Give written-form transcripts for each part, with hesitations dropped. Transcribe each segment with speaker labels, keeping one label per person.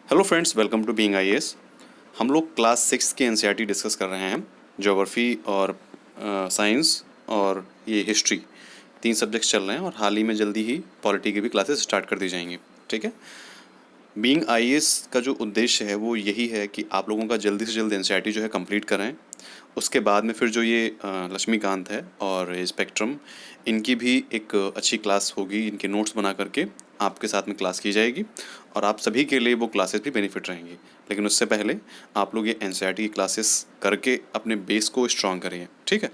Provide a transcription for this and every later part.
Speaker 1: Hello friends, welcome to Being IAS. हम लोग class 6 के एनसीईआरटी डिस्कस कर रहे हैं। ज्योग्राफी और साइंस और ये हिस्ट्री, 3 सब्जेक्ट्स चल रहे हैं और हाल ही में जल्दी ही पॉलिटी की भी क्लासेस स्टार्ट कर दी जाएंगी। ठीक है। बीइंग आईएएस का जो उद्देश्य है वो यही है कि आप लोगों का जल्दी से जल्द एनसीईआरटी जो है कंप्लीट करें। उसके बाद में फिर जो ये लक्ष्मीकांत है और ये स्पेक्ट्रम, इनकी भी एक अच्छी क्लास होगी। इनके नोट्स बना करके आपके साथ में क्लास की जाएगी और आप सभी के लिए वो क्लासेस भी बेनिफिट रहेंगी। लेकिन उससे पहले आप लोग ये एनसीईआरटी की क्लासेस करके अपने बेस को स्ट्रॉन्ग करिए। ठीक है,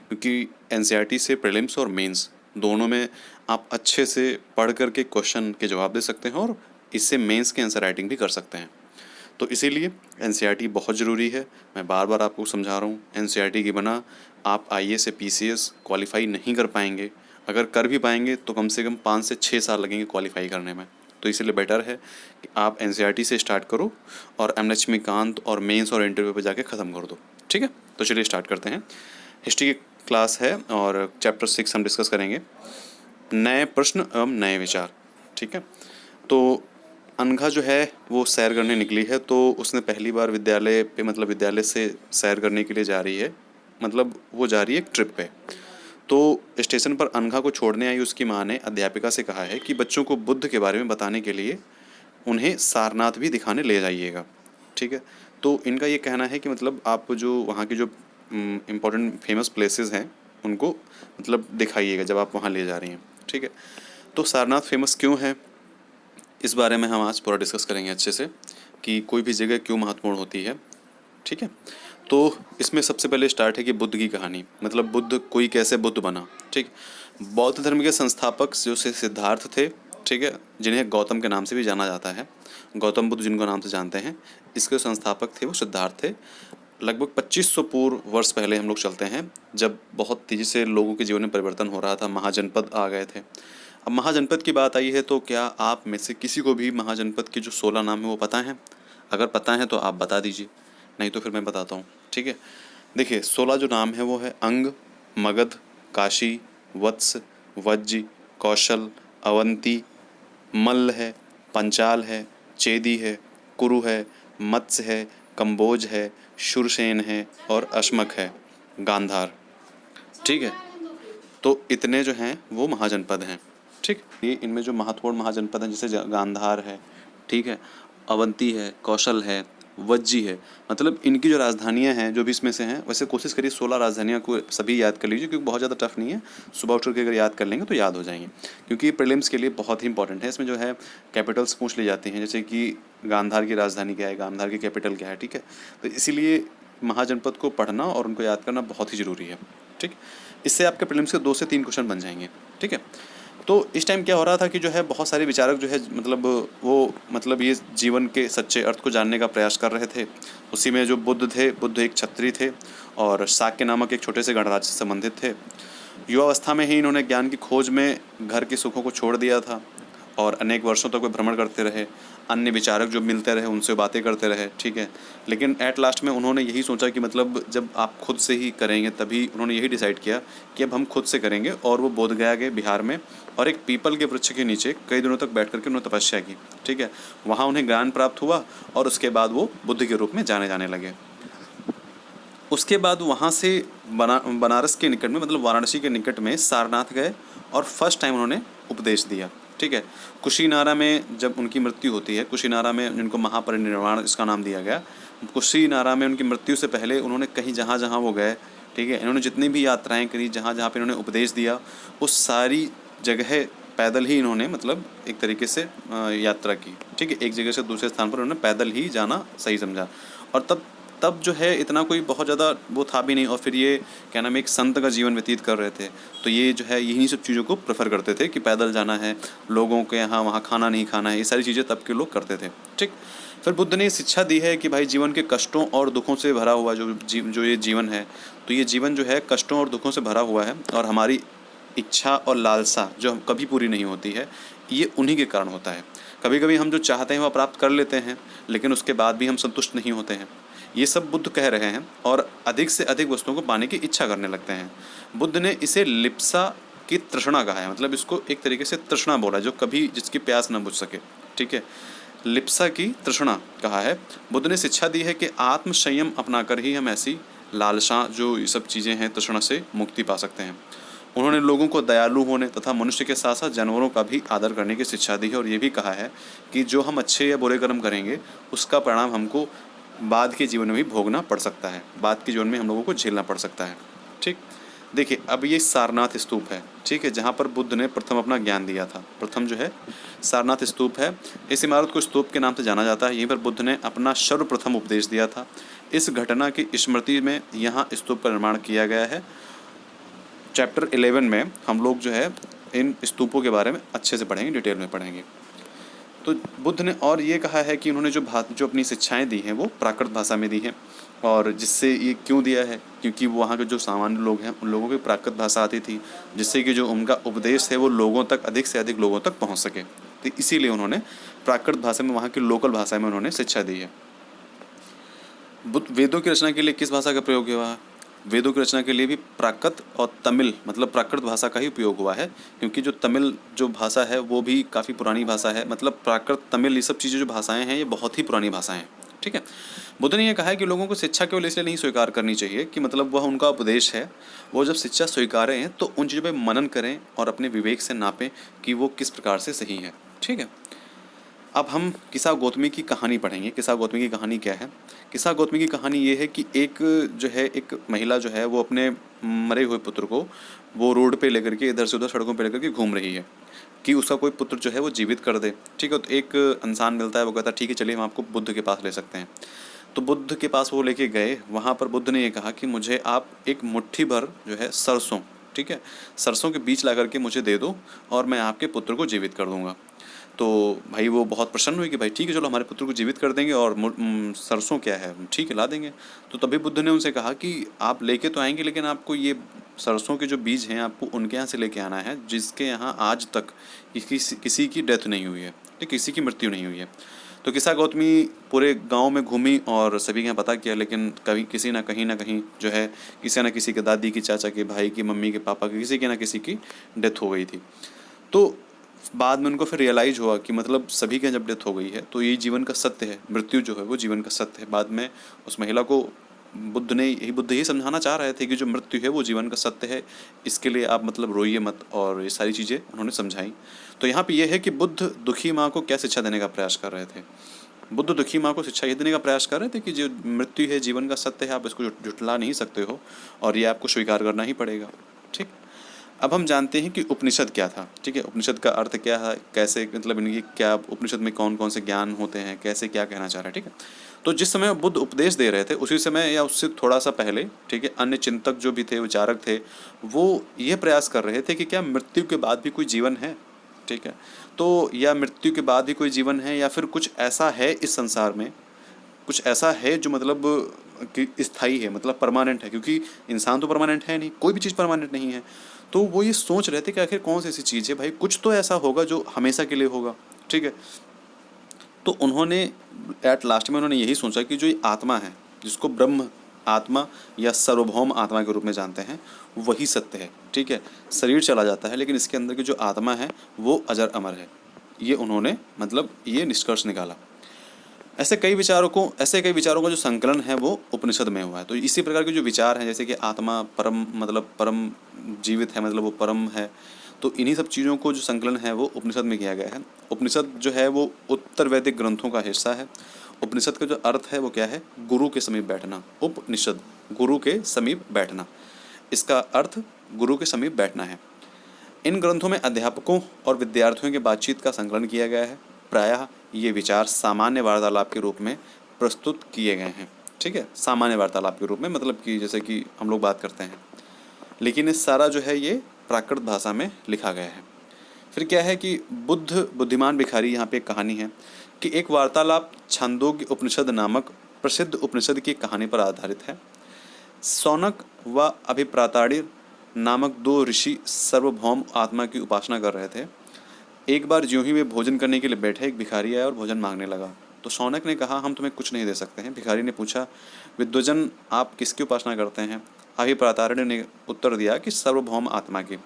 Speaker 1: क्योंकि एनसीईआरटी से प्रीलिम्स और मेंस दोनों में आप अच्छे से पढ़ करके क्वेश्चन के जवाब दे सकते हैं और इससे मेंस के आंसर राइटिंग भी कर सकते हैं। तो इसीलिए एनसीईआरटी बहुत ज़रूरी है। मैं बार बार आपको समझा रहा हूँ, एनसीईआरटी के बिना आप आईएएस से पीसीएस क्वालिफाई नहीं कर पाएंगे। अगर कर भी पाएंगे तो कम से कम 5 से 6 साल लगेंगे क्वालिफाई करने में। तो इसलिए बेटर है कि आप एनसीईआरटी से स्टार्ट करो और एम लक्ष्मीकांत और मेंस और इंटरव्यू पे जाके ख़त्म कर दो। ठीक है, तो चलिए स्टार्ट करते हैं। हिस्ट्री की क्लास है और चैप्टर 6 हम डिस्कस करेंगे, नए प्रश्न एवं नए विचार। ठीक है, तो अनघा जो है वो सैर करने निकली है। तो उसने पहली बार विद्यालय पे, मतलब विद्यालय से सैर करने के लिए जा रही है, मतलब वो जा रही है एक ट्रिप पे। तो स्टेशन पर अनघा को छोड़ने आई उसकी माँ ने अध्यापिका से कहा है कि बच्चों को बुद्ध के बारे में बताने के लिए उन्हें सारनाथ भी दिखाने ले जाइएगा। ठीक है, तो इनका ये कहना है कि मतलब आप जो वहाँ की जो इम्पोर्टेंट फेमस प्लेसेस हैं उनको मतलब दिखाइएगा जब आप वहाँ ले जा रही हैं। ठीक है, तो सारनाथ फेमस क्यों है, इस बारे में हम आज पूरा डिस्कस करेंगे अच्छे से कि कोई भी जगह क्यों महत्वपूर्ण होती है। ठीक है, तो इसमें सबसे पहले स्टार्ट है कि बुद्ध की कहानी, मतलब बुद्ध कोई कैसे बुद्ध बना। ठीक, बौद्ध धर्म के संस्थापक जो से सिद्धार्थ थे, ठीक है, जिन्हें गौतम के नाम से भी जाना जाता है, गौतम बुद्ध जिनको नाम से जानते हैं, इसके संस्थापक थे वो सिद्धार्थ थे। लगभग 2500 पूर्व वर्ष पहले हम लोग चलते हैं, जब बहुत तेज़ी से लोगों के जीवन में परिवर्तन हो रहा था, महाजनपद आ गए थे। अब महाजनपद की बात आई है तो क्या आप में से किसी को भी महाजनपद के जो 16 नाम है वो पता है? अगर पता है तो आप बता दीजिए, नहीं तो फिर मैं बताता हूँ। ठीक है, देखिए 16 जो नाम है वो है अंग, मगध, काशी, वत्स, वज्ज, कौशल, अवंती, मल्ल है, पंचाल है, चेदी है, कुरु है, मत्स्य है, कंबोज है, शूरसेन है और अश्मक है, गांधार। ठीक है, तो इतने जो हैं वो महाजनपद हैं। ठीक, ये इनमें जो महत्वपूर्ण महाजनपद हैं जैसे गांधार है, ठीक है, अवंती है, कौशल है, वज्जी है, मतलब इनकी जो राजधानियां हैं जो भी इसमें से हैं, वैसे कोशिश करिए 16 राजधानियां को सभी याद कर लीजिए, क्योंकि बहुत ज़्यादा टफ नहीं है। सुबह उठ करके अगर याद कर लेंगे तो याद हो जाएंगे, क्योंकि प्रीलिम्स के लिए बहुत ही इंपॉर्टेंट है। इसमें जो है कैपिटल्स पूछ ली जाती हैं, जैसे कि गांधार की राजधानी क्या है, गांधार की कैपिटल क्या है। ठीक है, तो इसीलिए महाजनपद को पढ़ना और उनको याद करना बहुत ही ज़रूरी है। ठीक, इससे आपके प्रीलिम्स के 2 से 3 क्वेश्चन बन जाएंगे। ठीक है, तो इस टाइम क्या हो रहा था कि जो है बहुत सारे विचारक जो है मतलब वो मतलब ये जीवन के सच्चे अर्थ को जानने का प्रयास कर रहे थे। उसी में जो बुद्ध थे, बुद्ध एक क्षत्रिय थे और शाक्य नामक एक छोटे से गणराज्य से संबंधित थे। युवावस्था में ही इन्होंने ज्ञान की खोज में घर के सुखों को छोड़ दिया था और अनेक वर्षों तक वे भ्रमण करते रहे, अन्य विचारक जो मिलते रहे उनसे बातें करते रहे। ठीक है, लेकिन एट लास्ट में उन्होंने यही सोचा कि मतलब जब आप खुद से ही करेंगे, तभी उन्होंने यही डिसाइड किया कि अब हम खुद से करेंगे। और वो बोधगया गए बिहार में और एक पीपल के वृक्ष के नीचे कई दिनों तक बैठ करके उन्होंने तपस्या की। ठीक है, वहाँ उन्हें ज्ञान प्राप्त हुआ और उसके बाद वो बुद्ध के रूप में जाने जाने लगे। उसके बाद वहाँ से बनारस के निकट में, मतलब वाराणसी के निकट में सारनाथ गए और फर्स्ट टाइम उन्होंने उपदेश दिया। ठीक है, कुशीनारा में जब उनकी मृत्यु होती है, कुशीनारा में जिनको महापरिनिर्वाण इसका नाम दिया गया, कुशीनारा में उनकी मृत्यु से पहले उन्होंने कहीं जहाँ जहाँ वो गए, ठीक है, इन्होंने जितनी भी यात्राएं करी, जहाँ जहाँ पे इन्होंने उपदेश दिया, उस सारी जगह पैदल ही इन्होंने मतलब एक तरीके से यात्रा की। ठीक है, एक जगह से दूसरे स्थान पर उन्होंने पैदल ही जाना सही समझा। और तब तब जो है इतना कोई बहुत ज़्यादा वो था भी नहीं, और फिर ये क्या नाम है, एक संत का जीवन व्यतीत कर रहे थे, तो ये जो है यही सब चीज़ों को प्रेफर करते थे कि पैदल जाना है, लोगों के यहाँ वहाँ खाना नहीं खाना है, ये सारी चीज़ें तब के लोग करते थे। ठीक, फिर बुद्ध ने शिक्षा दी है कि भाई जीवन के कष्टों और दुखों से भरा हुआ जो ये जीवन है, तो ये जीवन जो है कष्टों और दुखों से भरा हुआ है, और हमारी इच्छा और लालसा जो कभी पूरी नहीं होती है, ये उन्हीं के कारण होता है। कभी कभी हम जो चाहते हैं वह प्राप्त कर लेते हैं, लेकिन उसके बाद भी हम संतुष्ट नहीं होते हैं। ये सब बुद्ध कह रहे हैं और अधिक से अधिक वस्तुओं को पाने की इच्छा करने लगते हैं। बुद्ध ने इसे लिप्सा की तृष्णा कहा है, मतलब इसको एक तरीके से तृष्णा बोला, जो कभी जिसकी प्यास न बुझ सके। ठीक है, लिप्सा की तृष्णा कहा है। बुद्ध ने शिक्षा दी है कि आत्म संयम अपनाकर ही हम ऐसी लालसा, जो ये सब चीज़ें हैं, तृष्णा से मुक्ति पा सकते हैं। उन्होंने लोगों को दयालु होने तथा मनुष्य के साथ साथ जानवरों का भी आदर करने की शिक्षा दी है, और ये भी कहा है कि जो हम अच्छे या बुरे कर्म करेंगे उसका परिणाम हमको बाद के जीवन में भी भोगना पड़ सकता है, बाद के जीवन में हम लोगों को झेलना पड़ सकता है। ठीक, देखिए अब ये सारनाथ स्तूप है, ठीक है, जहाँ पर बुद्ध ने प्रथम अपना ज्ञान दिया था। प्रथम जो है सारनाथ स्तूप है। इस इमारत को स्तूप के नाम से जाना जाता है। यहीं पर बुद्ध ने अपना सर्वप्रथम उपदेश दिया था। इस घटना की स्मृति में यहाँ स्तूप का निर्माण किया गया है। चैप्टर 11 में हम लोग जो है इन स्तूपों के बारे में अच्छे से पढ़ेंगे, डिटेल में पढ़ेंगे। तो बुद्ध ने और ये कहा है कि उन्होंने जो अपनी शिक्षाएं दी हैं वो प्राकृत भाषा में दी हैं। और जिससे ये क्यों दिया है, क्योंकि वहाँ के जो सामान्य लोग हैं उन लोगों की प्राकृत भाषा आती थी, जिससे कि जो उनका उपदेश है वो लोगों तक, अधिक से अधिक लोगों तक पहुँच सके। तो इसीलिए उन्होंने प्राकृत भाषा में, वहाँ की लोकल भाषा में उन्होंने शिक्षा दी है। बुद्ध वेदों की रचना के लिए किस भाषा का प्रयोग हुआ है? वेदों की रचना के लिए भी प्राकृत और तमिल, मतलब प्राकृत भाषा का ही उपयोग हुआ है, क्योंकि जो तमिल जो भाषा है वो भी काफ़ी पुरानी भाषा है। मतलब प्राकृत, तमिल, ये सब चीज़ें जो भाषाएं हैं ये बहुत ही पुरानी भाषाएं हैं। ठीक है, बुद्ध ने यह कहा है कि लोगों को शिक्षा केवल इसलिए नहीं स्वीकार करनी चाहिए कि मतलब वह उनका उपदेश है, वो जब शिक्षा स्वीकारें हैं तो उन चीज़ों पर मनन करें और अपने विवेक से नापें कि वो किस प्रकार से सही है। ठीक है, अब हम किस्सा गौतमी की कहानी पढ़ेंगे। किस्सा गौतमी की कहानी क्या है? किस्सा गौतमी की कहानी ये है कि एक महिला जो है वो अपने मरे हुए पुत्र को वो रोड पे लेकर के, इधर से उधर सड़कों पे लेकर के घूम रही है कि उसका कोई पुत्र जो है वो जीवित कर दे। ठीक है, तो एक इंसान मिलता है, वो कहता है ठीक है चलिए हम आपको बुद्ध के पास ले सकते हैं। तो बुद्ध के पास वो लेके गए। वहाँ पर बुद्ध ने ये कहा कि मुझे आप एक मुट्ठी भर जो है सरसों, ठीक है, सरसों के बीज ला करके मुझे दे दो और मैं आपके पुत्र को जीवित कर दूंगा। तो भाई वो बहुत प्रसन्न हुई कि भाई ठीक है चलो हमारे पुत्र को जीवित कर देंगे, और सरसों क्या है, ठीक है ला देंगे। तो तभी बुद्ध ने उनसे कहा कि आप लेके तो आएंगे, लेकिन आपको ये सरसों के जो बीज हैं आपको उनके यहाँ से लेके आना है जिसके यहाँ आज तक किसी की डेथ नहीं हुई है, तो किसी की मृत्यु नहीं हुई है। तो किस्सा गौतमी पूरे गांव में घूमी और सभी के यहाँ पता किया, लेकिन कभी किसी ना कहीं जो है किसी न किसी के दादी की, चाचा के, भाई की, मम्मी के, पापा की, किसी के ना किसी की डेथ हो गई थी। तो बाद में उनको फिर रियलाइज हुआ कि मतलब सभी के जब डेथ हो गई है तो ये जीवन का सत्य है, मृत्यु जो है वो जीवन का सत्य है। बाद में उस महिला को बुद्ध यही समझाना चाह रहे थे कि जो मृत्यु है वो जीवन का सत्य है, इसके लिए आप मतलब रोइए मत, और ये सारी चीज़ें उन्होंने समझाई। तो यहाँ पे ये है कि बुद्ध दुखी माँ को क्या शिक्षा देने का प्रयास कर रहे थे? बुद्ध दुखी माँ को शिक्षा ये देने का प्रयास कर रहे थे कि जो मृत्यु है जीवन का सत्य है, आप इसको झुठला नहीं सकते हो और ये आपको स्वीकार करना ही पड़ेगा। ठीक, अब हम जानते हैं कि उपनिषद क्या था। ठीक है, उपनिषद का अर्थ क्या है, कैसे, मतलब इनकी क्या, उपनिषद में कौन कौन से ज्ञान होते हैं, कैसे क्या कहना चाह रहे हैं। ठीक है, तो जिस समय बुद्ध उपदेश दे रहे थे उसी समय या उससे थोड़ा सा पहले, ठीक है, अन्य चिंतक जो भी थे, विचारक थे, वो ये प्रयास कर रहे थे कि क्या मृत्यु के बाद भी कोई जीवन है। ठीक है, तो या मृत्यु के बाद ही कोई जीवन है, या फिर कुछ ऐसा है इस संसार में, कुछ ऐसा है जो मतलब कि स्थायी है, मतलब परमानेंट है, क्योंकि इंसान तो परमानेंट है नहीं, कोई भी चीज़ परमानेंट नहीं है। तो वो ये सोच रहे थे कि आखिर कौन सी ऐसी चीज़ है भाई, कुछ तो ऐसा होगा जो हमेशा के लिए होगा। ठीक है, तो उन्होंने एट लास्ट में उन्होंने यही सोचा कि जो ये आत्मा है, जिसको ब्रह्म आत्मा या सार्वभौम आत्मा के रूप में जानते हैं, वही सत्य है। ठीक है, शरीर चला जाता है लेकिन इसके अंदर की जो आत्मा है वो अजर अमर है। ये उन्होंने मतलब ये निष्कर्ष निकाला। ऐसे कई विचारों का जो संकलन है वो उपनिषद में हुआ है। तो इसी प्रकार के जो विचार हैं, जैसे कि आत्मा परम, मतलब परम जीवित है, मतलब वो परम है, तो इन्हीं सब चीज़ों को जो संकलन है वो उपनिषद में किया गया है। उपनिषद जो है वो उत्तर वैदिक ग्रंथों का हिस्सा है। उपनिषद का जो अर्थ है वो क्या है? गुरु के समीप बैठना। उपनिषद, गुरु के समीप बैठना, इसका अर्थ गुरु के समीप बैठना है। इन ग्रंथों में अध्यापकों और विद्यार्थियों की बातचीत का संकलन किया गया है। प्रायः ये विचार सामान्य वार्तालाप के रूप में प्रस्तुत किए गए हैं। ठीक है, सामान्य वार्तालाप के रूप में, मतलब कि जैसे कि हम लोग बात करते हैं, लेकिन ये सारा जो है ये प्राकृत भाषा में लिखा गया है। फिर क्या है कि बुद्धिमान भिखारी, यहाँ पे एक कहानी है कि एक वार्तालाप छांदोग्य उपनिषद नामक प्रसिद्ध उपनिषद की कहानी पर आधारित है। सौनक व अभिप्राताड़ी नामक दो ऋषि सार्वभौम आत्मा की उपासना कर रहे थे। एक बार ज्यों ही वे भोजन करने के लिए बैठे, एक भिखारी आया और भोजन मांगने लगा। तो सौनक ने कहा, हम तुम्हें कुछ नहीं दे सकते हैं। भिखारी ने पूछा, विद्वजन आप किसकी उपासना करते हैं? अभिप्रातारिणी ने उत्तर दिया कि सार्वभौम आत्मा की।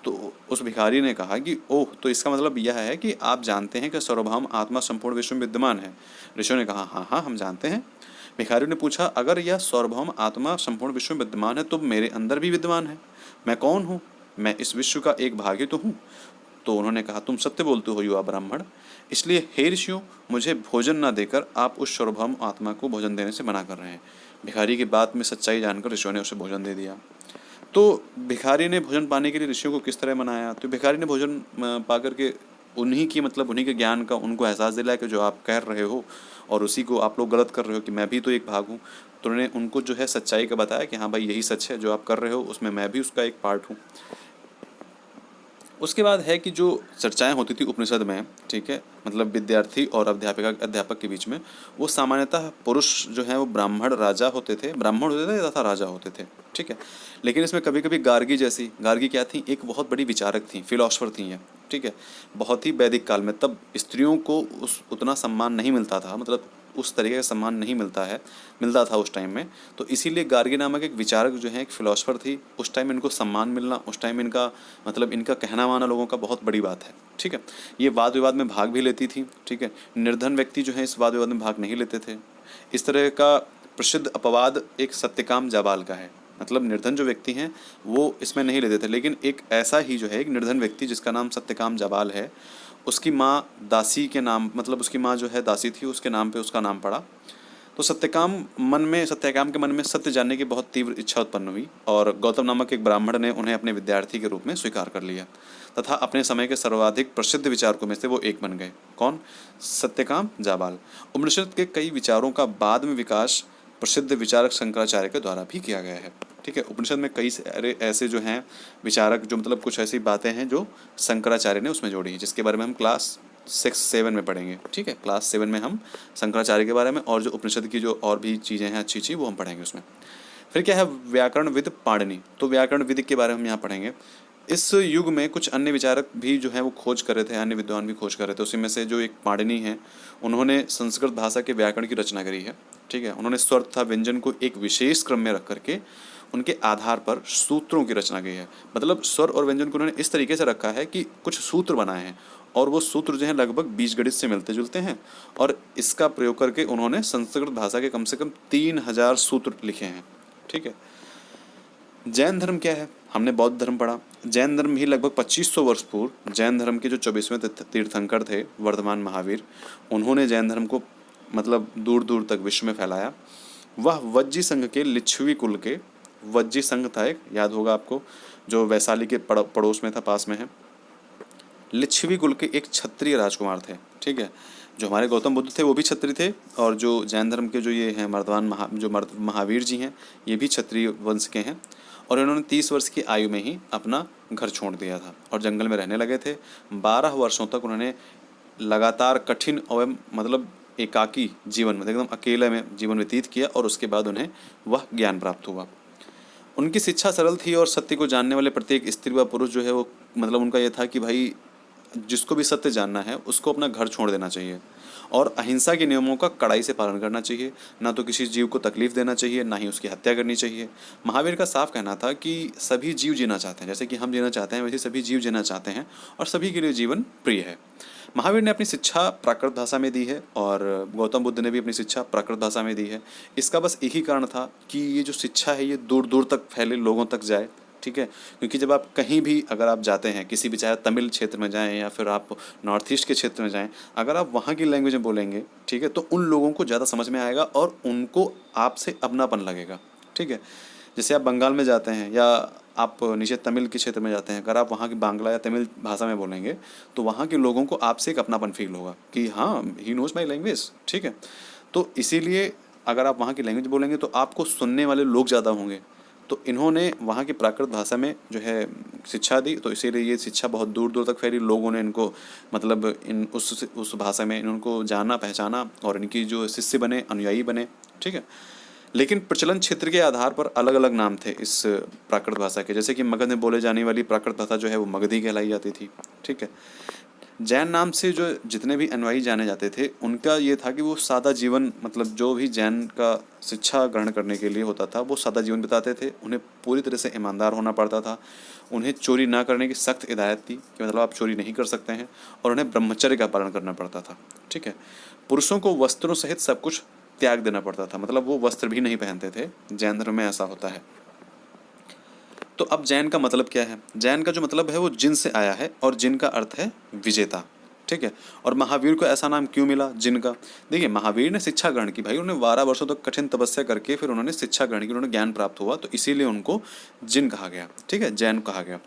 Speaker 1: तो उस भिखारी ने कहा कि ओह, तो इसका मतलब यह है कि आप जानते हैं कि सार्वभौम आत्मा संपूर्ण विश्व में विद्यमान है। ऋषियों ने कहा हाँ हाँ हम जानते हैं। भिखारी ने पूछा अगर यह सार्वभौम आत्मा संपूर्ण विश्व में विद्यमान है तो मेरे अंदर भी विद्यमान है, मैं कौन हूँ? मैं इस विश्व का एक भाग ही तो हूँ। तो उन्होंने कहा तुम सत्य बोलते हो युवा ब्राह्मण, इसलिए हे ऋषियों मुझे भोजन न देकर आप उस सार्वभौम आत्मा को भोजन देने से मना कर रहे हैं। भिखारी की बात में सच्चाई जानकर ऋषियों ने उसे भोजन दे दिया। तो भिखारी ने भोजन पाने के लिए ऋषियों को किस तरह मनाया? तो भिखारी ने भोजन पा करके उन्हीं की मतलब उन्हीं के ज्ञान का उनको एहसास दिलाया कि जो आप कह रहे हो और उसी को आप लोग गलत कर रहे हो कि मैं भी तो एक भाग हूँ। तो उन्होंने उनको जो है सच्चाई का बताया कि हाँ भाई यही सच है, जो आप कर रहे हो उसमें मैं भी उसका एक पार्ट हूँ। उसके बाद है कि जो चर्चाएं होती थी उपनिषद में, ठीक है, मतलब विद्यार्थी और अध्यापक के बीच में, वो सामान्यतः पुरुष जो है वो ब्राह्मण राजा होते थे, ब्राह्मण होते थे तथा राजा होते थे, ठीक है। लेकिन इसमें कभी कभी गार्गी क्या थी, एक बहुत बड़ी विचारक थी, फिलोसफर थी ये, ठीक है। बहुत ही वैदिक काल में तब स्त्रियों को उस उतना सम्मान नहीं मिलता था, मतलब उस तरीके का सम्मान नहीं मिलता था उस टाइम में। तो इसीलिए गार्गी नामक एक विचारक जो है, एक फिलोसफर थी, उस टाइम इनको सम्मान मिलना, उस टाइम इनका मतलब इनका कहना माना लोगों का बहुत बड़ी बात है, ठीक है। ये वाद विवाद में भाग भी लेती थी, ठीक है। निर्धन व्यक्ति जो है इस वाद विवाद में भाग नहीं लेते थे। इस तरह का प्रसिद्ध अपवाद एक सत्यकाम जाबाल का है, मतलब निर्धन जो व्यक्ति हैं वो इसमें नहीं लेते थे। लेकिन एक ऐसा ही जो है एक निर्धन व्यक्ति जिसका नाम सत्यकाम जाबाल है, उसकी माँ दासी के नाम, मतलब उसकी माँ जो है दासी थी, उसके नाम पे उसका नाम पड़ा। तो सत्यकाम के मन में सत्य जानने की बहुत तीव्र इच्छा उत्पन्न हुई और गौतम नामक एक ब्राह्मण ने उन्हें अपने विद्यार्थी के रूप में स्वीकार कर लिया तथा अपने समय के सर्वाधिक प्रसिद्ध विचारकों में से वो एक बन गए। कौन? सत्यकाम जाबाल। उपनिषद के कई विचारों का बाद में विकास प्रसिद्ध विचारक शंकराचार्य के द्वारा भी किया गया है, ठीक है। उपनिषद में कई सारे ऐसे जो हैं विचारक, जो मतलब कुछ ऐसी बातें हैं जो शंकराचार्य ने उसमें जोड़ी हैं, जिसके बारे में हम क्लास 6-7 में पढ़ेंगे, ठीक है। क्लास 7 में हम शंकराचार्य के बारे में और जो उपनिषद की जो और भी चीज़ें हैं अच्छी वो हम पढ़ेंगे उसमें। फिर क्या है? व्याकरण विद पाणिनि। तो व्याकरण विद के बारे में हम यहाँ पढ़ेंगे। इस युग में कुछ अन्य विचारक भी जो है वो खोज कर रहे थे, अन्य विद्वान भी खोज कर रहे थे। उसी में से जो एक पाणिनि है, उन्होंने संस्कृत भाषा के व्याकरण की रचना करी है, ठीक है। उन्होंने स्वर तथा व्यंजन को एक विशेष क्रम में रख करके उनके आधार पर सूत्रों की रचना की है। मतलब स्वर और व्यंजन को उन्होंने इस तरीके से रखा है कि कुछ सूत्र बनाए हैं और वो सूत्र जो हैं लगभग बीजगणित से मिलते जुलते हैं, और इसका प्रयोग करके उन्होंने संस्कृत भाषा के कम से कम 3000 सूत्र लिखे हैं, ठीक है। जैन धर्म क्या है? हमने बौद्ध धर्म पढ़ा। जैन धर्म भी लगभग 2500 वर्ष पूर्व जैन धर्म के जो 24वें तीर्थंकर थे वर्धमान महावीर, उन्होंने जैन धर्म को मतलब दूर दूर तक विश्व में फैलाया। वह वज्जी संघ के लिच्छवी कुल के, वज्जी संघ था एक, याद होगा आपको, जो वैशाली के पड़ोस में था, पास में है। लिच्छवी कुल के एक क्षत्रिय राजकुमार थे, ठीक है। जो हमारे गौतम बुद्ध थे वो भी क्षत्रिय थे, और जो जैन धर्म के जो ये हैं महावीर जी हैं, ये भी क्षत्रिय वंश के हैं। और इन्होंने 30 वर्ष की आयु में ही अपना घर छोड़ दिया था और जंगल में रहने लगे थे। 12 वर्षों तक उन्होंने लगातार कठिन और मतलब एकाकी जीवन में, एकदम अकेले में जीवन व्यतीत किया, और उसके बाद उन्हें वह ज्ञान प्राप्त हुआ। उनकी शिक्षा सरल थी और सत्य को जानने वाले प्रत्येक स्त्री व पुरुष जो है वो मतलब उनका ये था कि भाई जिसको भी सत्य जानना है उसको अपना घर छोड़ देना चाहिए और अहिंसा के नियमों का कड़ाई से पालन करना चाहिए। ना तो किसी जीव को तकलीफ देना चाहिए, ना ही उसकी हत्या करनी चाहिए। महावीर का साफ कहना था कि सभी जीव जीना चाहते हैं, जैसे कि हम जीना चाहते हैं वैसे सभी जीव जीना चाहते हैं, और सभी के लिए जीवन प्रिय है। महावीर ने अपनी शिक्षा प्राकृत भाषा में दी है और गौतम बुद्ध ने भी अपनी शिक्षा प्राकृत भाषा में दी है। इसका बस एक ही कारण था कि ये जो शिक्षा है ये दूर दूर तक फैले, लोगों तक जाए, ठीक है। क्योंकि जब आप कहीं भी अगर आप जाते हैं, किसी भी चाहे तमिल क्षेत्र में जाएं या फिर आप नॉर्थ ईस्ट के क्षेत्र में जाएं, अगर आप वहाँ की लैंग्वेज में बोलेंगे, ठीक है, तो उन लोगों को ज़्यादा समझ में आएगा और उनको आपसे अपनापन लगेगा, ठीक है। जैसे आप बंगाल में जाते हैं या आप नीचे तमिल के क्षेत्र में जाते हैं, अगर आप वहाँ की बांग्ला या तमिल भाषा में बोलेंगे तो वहाँ के लोगों को आपसे एक अपनापन फील होगा कि हाँ ही नोज माई लैंग्वेज, ठीक है। तो इसीलिए अगर आप वहाँ की लैंग्वेज बोलेंगे तो आपको सुनने वाले लोग ज़्यादा होंगे। तो इन्होंने वहाँ की प्राकृत भाषा में जो है शिक्षा दी, तो इसीलिए ये शिक्षा बहुत दूर दूर तक फैली। लोगों ने इनको मतलब उस भाषा में इनको जाना, पहचाना और इनकी जो शिष्य बने, अनुयायी बने, ठीक है। लेकिन प्रचलन क्षेत्र के आधार पर अलग अलग नाम थे इस प्राकृत भाषा के। जैसे कि मगध में बोले जाने वाली प्राकृत भाषा जो है वो मगधी कहलाई जाती थी, ठीक है। जैन नाम से जो जितने भी अनुयायी जाने जाते थे उनका ये था कि वो सादा जीवन, मतलब जो भी जैन का शिक्षा ग्रहण करने के लिए होता था वो सादा जीवन बिताते थे। उन्हें पूरी तरह से ईमानदार होना पड़ता था। उन्हें चोरी ना करने की सख्त हिदायत थी कि मतलब आप चोरी नहीं कर सकते हैं, और उन्हें ब्रह्मचर्य का पालन करना पड़ता था। ठीक है। पुरुषों को वस्त्रों सहित सब कुछ त्याग देना पड़ता था, मतलब वो वस्त्र भी नहीं पहनते थे। जैन धर्म में ऐसा होता है। तो अब जैन का मतलब क्या है? जैन का जो मतलब है वो जिन से आया है, और जिन का अर्थ है विजेता। ठीक है। और महावीर को ऐसा नाम क्यों मिला जिन का? देखिए, महावीर ने शिक्षा ग्रहण की भाई, उन्होंने 12 वर्षों तक कठिन तपस्या करके फिर उन्होंने शिक्षा ग्रहण की, उन्होंने ज्ञान प्राप्त हुआ, तो इसीलिए उनको जिन कहा गया। ठीक है, जैन कहा गया।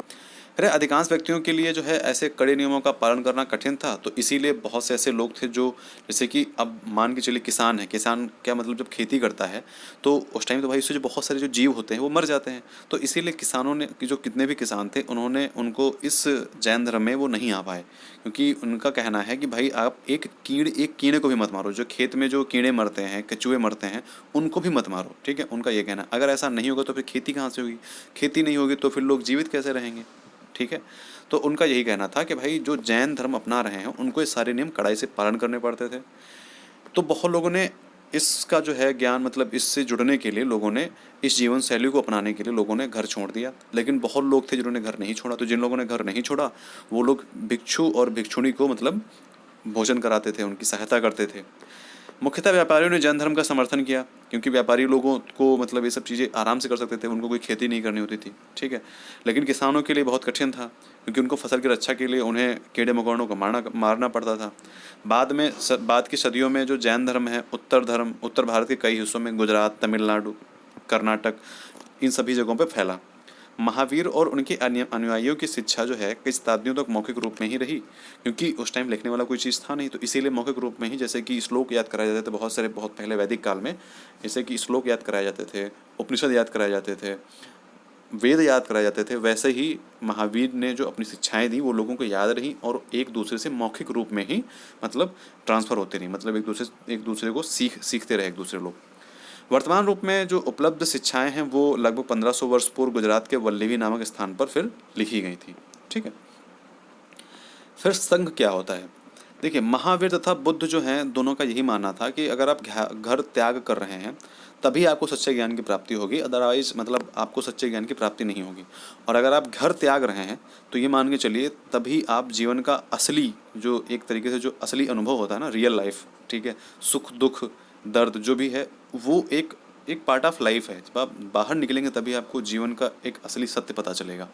Speaker 1: अरे अधिकांश व्यक्तियों के लिए जो है ऐसे कड़े नियमों का पालन करना कठिन था, तो इसीलिए बहुत से ऐसे लोग थे जो, जैसे कि अब मान के चलिए किसान है, किसान क्या मतलब जब खेती करता है तो उस टाइम तो भाई उससे जो बहुत सारे जो जीव होते हैं वो मर जाते हैं। तो इसीलिए किसानों ने, कि जो कितने भी किसान थे, उन्होंने उनको इस जैन धर्म में वो नहीं आ पाए, क्योंकि उनका कहना है कि भाई आप एक कीड़े को भी मत मारो, जो खेत में जो कीड़े मरते हैं, कछुए मरते हैं, उनको भी मत मारो। ठीक है, उनका ये कहना, अगर ऐसा नहीं होगा तो फिर खेती कहाँ से होगी, खेती नहीं होगी तो फिर लोग जीवित कैसे रहेंगे। ठीक है। तो उनका यही कहना था कि भाई जो जैन धर्म अपना रहे हैं उनको ये सारे नियम कड़ाई से पालन करने पड़ते थे। तो बहुत लोगों ने इसका जो है ज्ञान, मतलब इससे जुड़ने के लिए लोगों ने, इस जीवन शैली को अपनाने के लिए लोगों ने घर छोड़ दिया। लेकिन बहुत लोग थे जिन्होंने घर नहीं छोड़ा। तो जिन लोगों ने घर नहीं छोड़ा वो लोग भिक्षु और भिक्षुणी को मतलब भोजन कराते थे, उनकी सहायता करते थे। मुख्यतः व्यापारियों ने जैन धर्म का समर्थन किया, क्योंकि व्यापारी लोगों को मतलब ये सब चीज़ें आराम से कर सकते थे, उनको कोई खेती नहीं करनी होती थी। ठीक है। लेकिन किसानों के लिए बहुत कठिन था, क्योंकि उनको फसल की रक्षा के लिए उन्हें कीड़े मकोड़ों को मारना पड़ता था। बाद की सदियों में जो जैन धर्म है, उत्तर भारत के कई हिस्सों में, गुजरात, तमिलनाडु, कर्नाटक, इन सभी जगहों पर फैला। महावीर और उनके अनुयायियों की शिक्षा जो है कई शताब्दियों तक मौखिक रूप में ही रही, क्योंकि उस टाइम लिखने वाला कोई चीज़ था नहीं, तो इसीलिए मौखिक रूप में ही, जैसे कि श्लोक याद कराए जाते थे बहुत सारे, बहुत पहले वैदिक काल में, जैसे कि श्लोक याद कराए जाते थे, उपनिषद याद कराए जाते थे, वेद याद कराए जाते थे, वैसे ही महावीर ने जो अपनी शिक्षाएं दी वो लोगों को याद रही, और एक दूसरे से मौखिक रूप में ही मतलब ट्रांसफ़र होते रही, मतलब एक दूसरे को सीखते रहे एक दूसरे लोग। वर्तमान रूप में जो उपलब्ध शिक्षाएं हैं वो लगभग 1500 वर्ष पूर्व गुजरात के वल्लभी नामक स्थान पर फिर लिखी गई थी। ठीक है। फिर संघ क्या होता है? देखिए, महावीर तथा बुद्ध जो हैं दोनों का यही मानना था कि अगर आप घर त्याग कर रहे हैं तभी आपको सच्चे ज्ञान की प्राप्ति होगी, अदरवाइज मतलब आपको सच्चे ज्ञान की प्राप्ति नहीं होगी। और अगर आप घर त्याग रहे हैं तो ये मान के चलिए तभी आप जीवन का असली, जो एक तरीके से जो असली अनुभव होता है ना, रियल लाइफ, ठीक है, सुख दुख दर्द जो भी है वो एक एक पार्ट ऑफ लाइफ है। जब आप बाहर निकलेंगे तभी आपको जीवन का एक असली सत्य पता चलेगा।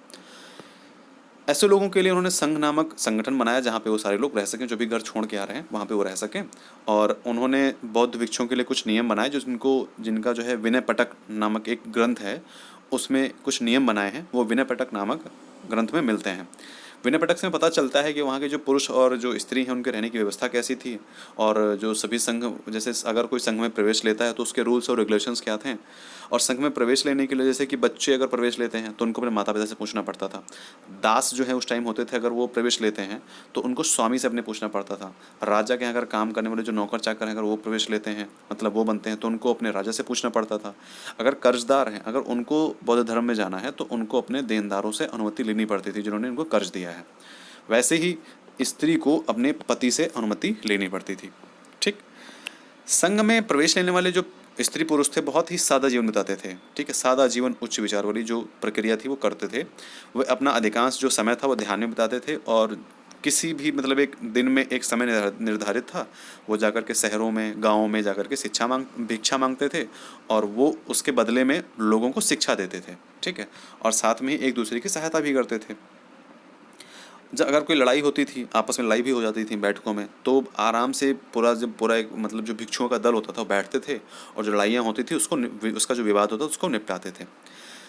Speaker 1: ऐसे लोगों के लिए उन्होंने संघ नामक संगठन बनाया, जहाँ पे वो सारे लोग रह सकें, जो भी घर छोड़ के आ रहे हैं वहाँ पे वो रह सकें। और उन्होंने बौद्ध भिक्षुओं के लिए कुछ नियम बनाए, जिनका जो है विनय पटक नामक एक ग्रंथ है, उसमें कुछ नियम बनाए हैं, वो विनय पटक नामक ग्रंथ में मिलते हैं। विनय पटक से पता चलता है कि वहाँ के जो पुरुष और जो स्त्री हैं उनके रहने की व्यवस्था कैसी थी, और जो सभी संघ, जैसे अगर कोई संघ में प्रवेश लेता है तो उसके रूल्स और रेगुलेशंस क्या थे। और संघ में प्रवेश लेने के लिए, जैसे कि बच्चे अगर प्रवेश लेते हैं तो उनको अपने माता पिता से पूछना पड़ता था। दास जो है उस टाइम होते थे, अगर वो प्रवेश लेते हैं तो उनको स्वामी से अपने पूछना पड़ता था। राजा के अगर काम करने वाले जो नौकर चाकर हैं अगर वो प्रवेश लेते हैं, मतलब वो बनते हैं, तो उनको अपने राजा से पूछना पड़ता था। अगर कर्जदार हैं, अगर उनको बौद्ध धर्म में जाना है तो उनको अपने देनदारों से अनुमति लेनी पड़ती थी जिन्होंने उनको कर्ज दिया है। वैसे ही स्त्री को अपने पति से अनुमति लेनी पड़ती थी। ठीक। संघ में प्रवेश लेने वाले जो स्त्री पुरुष थे बहुत ही सादा जीवन बिताते थे। ठीक है, सादा जीवन, उच्च विचार वाली जो प्रक्रिया थी वो करते थे। वे अपना अधिकांश जो समय था वो ध्यान में बिताते थे, और किसी भी मतलब एक दिन में एक समय निर्धारित था, वो जाकर के शहरों में, गाँवों में जाकर के भिक्षा मांगते थे, और वो उसके बदले में लोगों को शिक्षा देते थे। ठीक है, और साथ में ही एक दूसरे की सहायता भी करते थे। अगर कोई लड़ाई होती थी, आपस में लड़ाई भी हो जाती थी बैठकों में, तो आराम से पूरा एक मतलब जो भिक्षुओं का दल होता था वो बैठते थे, और जो लड़ाइयाँ होती थी उसका जो विवाद होता था उसको निपटाते थे।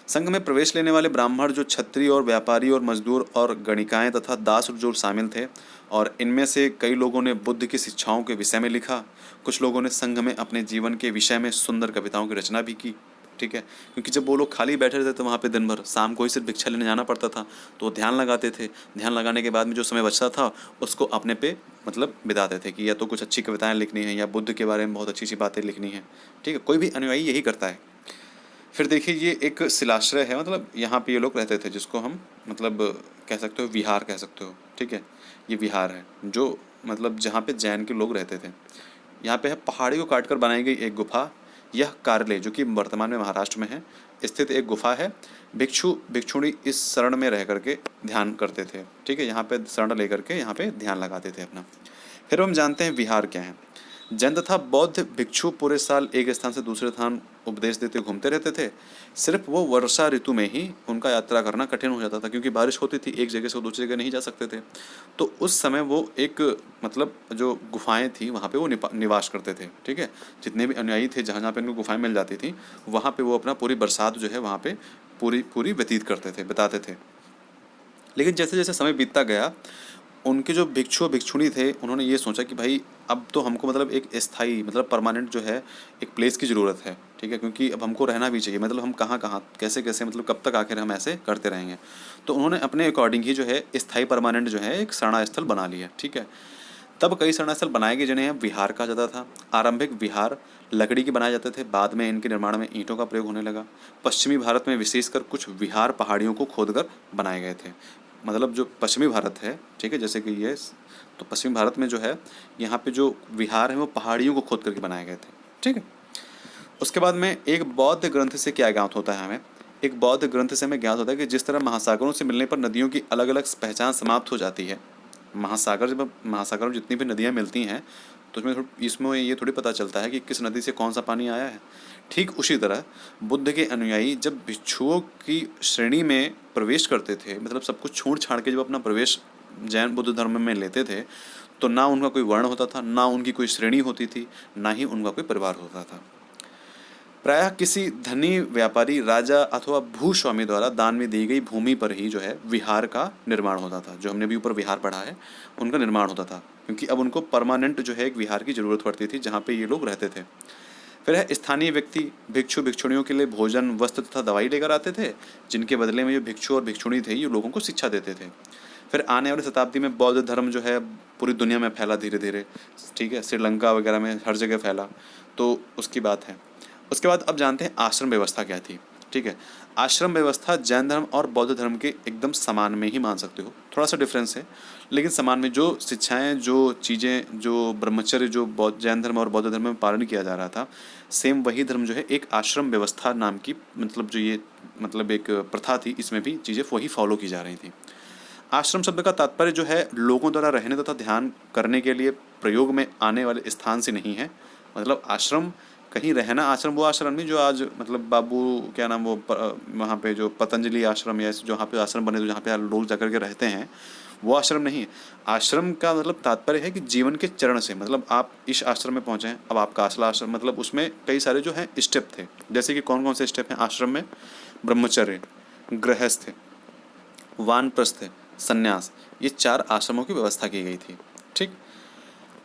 Speaker 1: संघ में प्रवेश लेने वाले ब्राह्मण, जो क्षत्रिय और व्यापारी और मजदूर और गणिकाएँ तथा दास जो शामिल थे, और इनमें से कई लोगों ने बुद्ध की शिक्षाओं के विषय में लिखा। कुछ लोगों ने संघ में अपने जीवन के विषय में सुंदर कविताओं की रचना भी की। ठीक है, क्योंकि जब वो लोग खाली बैठे रहते थे वहाँ पे दिन भर, शाम को ही सिर्फ भिक्षा लेने जाना पड़ता था, तो वो ध्यान लगाते थे। ध्यान लगाने के बाद में जो समय बचता था उसको अपने पे मतलब बिताते थे कि या तो कुछ अच्छी कविताएं लिखनी है या बुद्ध के बारे में बहुत अच्छी अच्छी बातें लिखनी है। ठीक है, कोई भी अनुयायी यही करता है। फिर देखिए, ये एक शिलाश्रय है, मतलब यहाँ पे ये लोग रहते थे, जिसको हम मतलब कह सकते हो विहार कह सकते हो। ठीक है, ये विहार है, जो मतलब जहाँ पे जैन के लोग रहते थे। यहाँ पे है पहाड़ी को काटकर बनाई गई एक गुफा। यह कार्ले, जो कि वर्तमान में महाराष्ट्र में है, स्थित एक गुफा है। भिक्षु भिक्षुणी इस शरण में रह करके ध्यान करते थे। ठीक है, यहाँ पे शरण लेकर के यहाँ पे ध्यान लगाते थे अपना। फिर हम जानते हैं विहार क्या है। जैन तथा बौद्ध भिक्षु पूरे साल एक स्थान से दूसरे स्थान उपदेश देते घूमते रहते थे। सिर्फ वो वर्षा ऋतु में ही उनका यात्रा करना कठिन हो जाता था, क्योंकि बारिश होती थी, एक जगह से दूसरी जगह नहीं जा सकते थे। तो उस समय वो एक मतलब जो गुफाएं थी वहाँ पे वो निवास करते थे। ठीक है, जितने भी अनुयायी थे, जहाँ जहाँ पे उनको गुफाएं मिल जाती थी, वहाँ पे वो अपना पूरी बरसात जो है वहाँ पे पूरी पूरी व्यतीत करते थे, बिताते थे। लेकिन जैसे जैसे समय बीतता गया, उनके जो भिक्षु और भिक्षुणी थे, उन्होंने ये सोचा कि भाई अब तो हमको मतलब एक स्थायी मतलब परमानेंट जो है एक प्लेस की ज़रूरत है। ठीक है, क्योंकि अब हमको रहना भी चाहिए, मतलब हम कहाँ कहाँ कैसे कैसे मतलब कब तक आखिर हम ऐसे करते रहेंगे। तो उन्होंने अपने अकॉर्डिंग ही जो है स्थायी परमानेंट जो है एक शरणा स्थल बना लिया। ठीक है, तब कई शरणा स्थल बनाए गए जिन्हें विहार कहा जाता था। आरंभिक विहार लकड़ी के बनाए जाते थे, बाद में इनके निर्माण में ईंटों का प्रयोग होने लगा। पश्चिमी भारत में विशेषकर कुछ विहार पहाड़ियों को खोदकर बनाए गए थे। मतलब जो पश्चिमी भारत है, ठीक है, जैसे कि ये, तो पश्चिमी भारत में जो है यहाँ पे जो विहार है वो पहाड़ियों को खोद करके बनाए गए थे। ठीक है, उसके बाद में एक बौद्ध ग्रंथ से क्या ज्ञात होता है हमें। एक बौद्ध ग्रंथ से हमें ज्ञात होता है कि जिस तरह महासागरों से मिलने पर नदियों की अलग अलग पहचान समाप्त हो जाती है। महासागर में जितनी भी नदियाँ मिलती हैं, तो इसमें ये थोड़ी पता चलता है कि किस नदी से कौन सा पानी आया है। ठीक उसी तरह बुद्ध के अनुयायी जब भिक्षुओं की श्रेणी में प्रवेश करते थे, मतलब सब कुछ छोड़ छाड़ के जब अपना प्रवेश जैन बुद्ध धर्म में लेते थे, तो ना उनका कोई वर्ण होता था, ना उनकी कोई श्रेणी होती थी, ना ही उनका कोई परिवार होता था। प्रायः किसी धनी व्यापारी, राजा अथवा भूस्वामी द्वारा दान में दी गई भूमि पर ही जो है विहार का निर्माण होता था। जो हमने भी ऊपर विहार पढ़ा है, उनका निर्माण होता था, क्योंकि अब उनको परमानेंट जो है एक विहार की ज़रूरत पड़ती थी जहाँ पे ये लोग रहते थे। फिर है स्थानीय व्यक्ति भिक्षु भिक्षुणियों के लिए भोजन, वस्त्र तथा दवाई लेकर आते थे, जिनके बदले में जो भिक्षु और भिक्षुणी थे ये लोगों को शिक्षा देते थे। फिर आने वाली शताब्दी में बौद्ध धर्म जो है पूरी दुनिया में फैला धीरे धीरे। ठीक है, श्रीलंका वगैरह में हर जगह फैला, तो उसकी बात है। उसके बाद अब जानते हैं आश्रम व्यवस्था क्या थी। ठीक है, आश्रम व्यवस्था जैन धर्म और बौद्ध धर्म के एकदम समान में ही मान सकते हो, थोड़ा सा डिफरेंस है, लेकिन समान में जो शिक्षाएं, जो चीज़ें, जो ब्रह्मचर्य जो बौद्ध जैन धर्म और बौद्ध धर्म में पालन किया जा रहा था, सेम वही धर्म जो है एक आश्रम व्यवस्था नाम की मतलब जो ये मतलब एक प्रथा थी, इसमें भी चीज़ें वही फॉलो की जा रही थी। आश्रम शब्द का तात्पर्य जो है लोगों द्वारा रहने तथा ध्यान करने के लिए प्रयोग में आने वाले स्थान से नहीं है। मतलब आश्रम कहीं रहना, आश्रम वो आश्रम नहीं जो आज मतलब बाबू क्या नाम वो वहाँ पे जो पतंजलि आश्रम या जहाँ पे आश्रम बने तो जहाँ पे लोग जाकर के रहते हैं, वो आश्रम नहीं है। आश्रम का मतलब तात्पर्य है कि जीवन के चरण से, मतलब आप इस आश्रम में पहुँचे हैं, अब आपका असला आश्रम, मतलब उसमें कई सारे जो हैं स्टेप थे। जैसे कि कौन कौन से स्टेप हैं आश्रम में? ब्रह्मचर्य, गृहस्थ, वानप्रस्थ, संन्यास, ये 4 आश्रमों की व्यवस्था की गई थी। ठीक,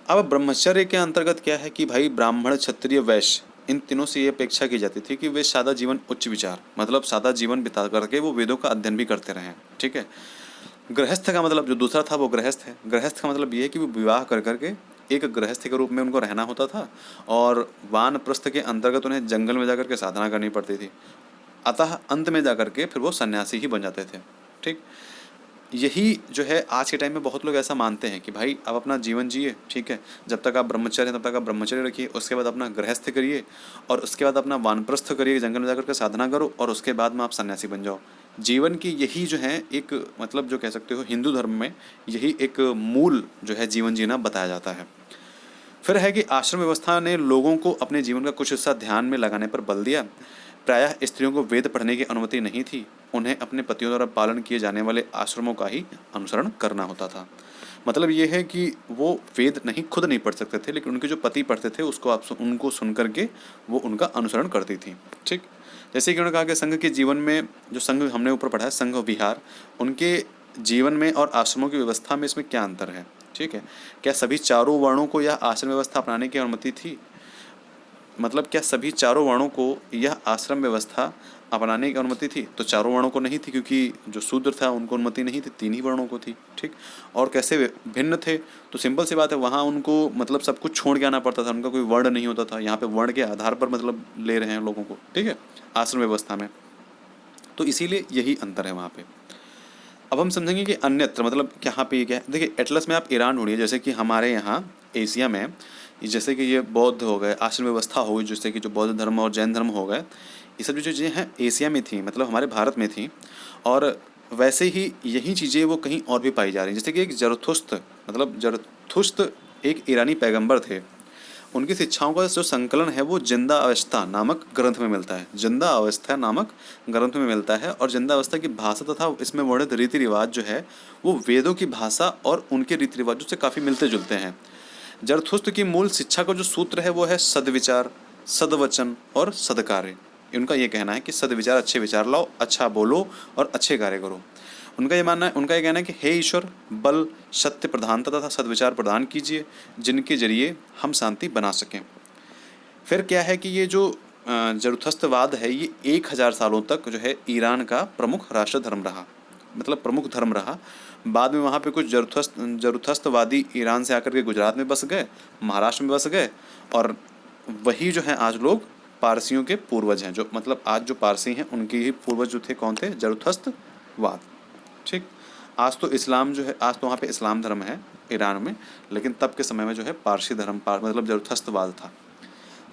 Speaker 1: अब ब्रह्मचर्य के अंतर्गत क्या है कि भाई ब्राह्मण, क्षत्रिय, वैश्य, इन तीनों से ये अपेक्षा की जाती थी कि वे सादा जीवन, उच्च विचार, मतलब सादा जीवन बिता करके वो वेदों का अध्ययन भी करते रहें। ठीक है, गृहस्थ का मतलब जो दूसरा था वो गृहस्थ है। गृहस्थ का मतलब ये है कि वो विवाह कर करके एक गृहस्थ के रूप में उनको रहना होता था, और वानप्रस्थ के अंतर्गत उन्हें जंगल में जाकर के साधना करनी पड़ती थी। अतः अंत में जाकर के फिर वो सन्यासी ही बन जाते थे। ठीक, यही जो है आज के टाइम में बहुत लोग ऐसा मानते हैं कि भाई अब अपना जीवन जिए, ठीक है, जब तक आप ब्रह्मचर्य हैं तब तक आप ब्रह्मचर्य रखिए, उसके बाद अपना गृहस्थ करिए, और उसके बाद अपना वानप्रस्थ करिए, जंगल में जाकर के साधना करो, और उसके बाद में आप सन्यासी बन जाओ। जीवन की यही जो है एक मतलब जो कह सकते हो हिंदू धर्म में यही एक मूल जो है जीवन जीना बताया जाता है। फिर है कि आश्रम व्यवस्था ने लोगों को अपने जीवन का कुछ हिस्सा ध्यान में लगाने पर बल दिया। प्रायः स्त्रियों को वेद पढ़ने की अनुमति नहीं थी, उन्हें अपने पतियों द्वारा पालन किए जाने वाले आश्रमों का ही अनुसरण करना होता था। मतलब ये है कि वो वेद नहीं खुद नहीं पढ़ सकते थे, लेकिन उनके जो पति पढ़ते थे उसको आप उनको सुन करके वो उनका अनुसरण करती थी। ठीक, जैसे कि उन्होंने कहा कि संघ के जीवन में, जो संघ हमने ऊपर पढ़ा है संघ विहार, उनके जीवन में और आश्रमों की व्यवस्था में इसमें क्या अंतर है। ठीक है, क्या सभी चारों वर्णों को यह आश्रम व्यवस्था अपनाने की अनुमति थी? मतलब क्या सभी चारों वर्णों को यह आश्रम व्यवस्था अपनाने की अनुमति थी? तो चारों वर्णों को नहीं थी, क्योंकि जो शूद्र था उनको अनुमति नहीं थी, 3 ही वर्णों को थी। ठीक, और कैसे भिन्न थे? तो सिंपल सी बात है, वहाँ उनको मतलब सब कुछ छोड़ के आना पड़ता था, उनका कोई वर्ण नहीं होता था। यहाँ पे वर्ण के आधार पर मतलब ले रहे हैं लोगों को, ठीक है, आश्रम व्यवस्था में। तो इसीलिए यही अंतर है वहाँ पे। अब हम समझेंगे कि अन्यत्र मतलब यहाँ पे ये क्या है। देखिए एटलस में आप ईरान ढूंढिए, जैसे कि हमारे यहाँ एशिया में जैसे कि ये बौद्ध हो गए, आश्रम व्यवस्था हो गई, जैसे कि जो बौद्ध धर्म और जैन धर्म हो गए, ये सब जो चीज़ें हैं एशिया में थी, मतलब हमारे भारत में थी। और वैसे ही यही चीज़ें वो कहीं और भी पाई जा रही हैं। जैसे कि एक जरथुस्त, मतलब जरथुस्त एक ईरानी पैगंबर थे। उनकी शिक्षाओं का जो संकलन है वो जिंदा अवस्था नामक ग्रंथ में मिलता है। जिंदा अवस्था नामक ग्रंथ में मिलता है। और जिंदा अवस्था की भाषा तथा इसमें वर्णित रीति रिवाज जो है वो वेदों की भाषा और उनके रीति रिवाजों से काफ़ी मिलते जुलते हैं। जरथुस्त की मूल शिक्षा का जो सूत्र है वो है सद्विचार, सद्वचन और सद्कार्य। उनका ये कहना है कि सद्विचार, अच्छे विचार लाओ, अच्छा बोलो और अच्छे कार्य करो। उनका ये मानना है, उनका ये कहना है कि हे ईश्वर, बल, सत्य प्रधानता तथा सद्विचार प्रदान कीजिए, जिनके जरिए हम शांति बना सकें। फिर क्या है कि ये जो जरथुस्त्रवाद है ये 1000 सालों तक जो है ईरान का प्रमुख राष्ट्र धर्म रहा, मतलब प्रमुख धर्म रहा। बाद में वहाँ पे कुछ जरथुस्त्रवादी ईरान से आकर के गुजरात में बस गए, महाराष्ट्र में बस गए, और वही जो है आज लोग पारसियों के पूर्वज हैं। जो मतलब आज जो पारसी हैं उनके ही पूर्वज जो थे कौन थे? जरथुस्त्रवाद। ठीक। आज तो इस्लाम जो है, आज तो वहाँ पे इस्लाम धर्म है ईरान में, लेकिन तब के समय में जो है पारसी धर्म मतलब जरथुस्त्रवाद था।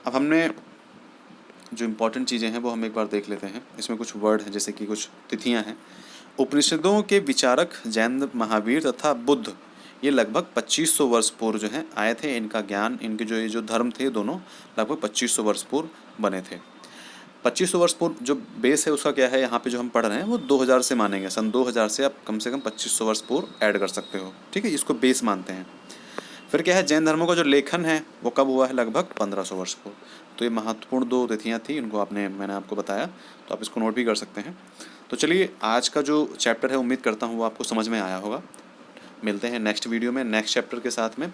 Speaker 1: अब हमने जो इम्पोर्टेंट चीज़ें हैं वो हम एक बार देख लेते हैं। इसमें कुछ वर्ड हैं, जैसे कि कुछ तिथियां हैं। उपनिषदों के विचारक जैन, महावीर तथा बुद्ध ये लगभग 2500 वर्ष पूर्व जो है आए थे। इनका ज्ञान, इनके जो ये जो धर्म थे दोनों लगभग 2500 वर्ष पूर्व बने थे। 2500 वर्ष पूर्व जो बेस है उसका क्या है, यहाँ पे जो हम पढ़ रहे हैं वो 2000 से मानेंगे। सन 2000 से आप कम से कम 2500 वर्ष पूर्व ऐड कर सकते हो। ठीक है, इसको बेस मानते हैं। फिर क्या है, जैन धर्मों का जो लेखन है वो कब हुआ है? लगभग 1500 वर्ष पूर्व। तो ये महत्वपूर्ण 2 तिथियाँ थी, इनको मैंने आपको बताया, तो आप इसको नोट भी कर सकते हैं। तो चलिए, आज का जो चैप्टर है उम्मीद करता हूँ वो आपको समझ में आया होगा। मिलते हैं नेक्स्ट वीडियो में नेक्स्ट चैप्टर के साथ में।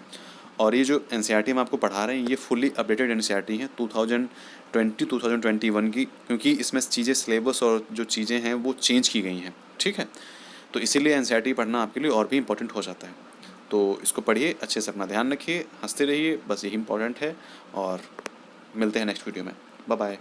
Speaker 1: और ये जो एनसीईआरटी हम आपको पढ़ा रहे हैं ये फुली अपडेटेड एनसीईआरटी है 2020-2021 की, क्योंकि इसमें चीज़ें, सिलेबस और जो चीज़ें हैं वो चेंज की गई हैं। ठीक है, तो इसीलिए एनसीईआरटी पढ़ना आपके लिए और भी इम्पोर्टेंट हो जाता है। तो इसको पढ़िए, अच्छे से अपना ध्यान रखिए, हंसते रहिए, बस यही इम्पोर्टेंट है। और मिलते हैं नेक्स्ट वीडियो में। Bye bye.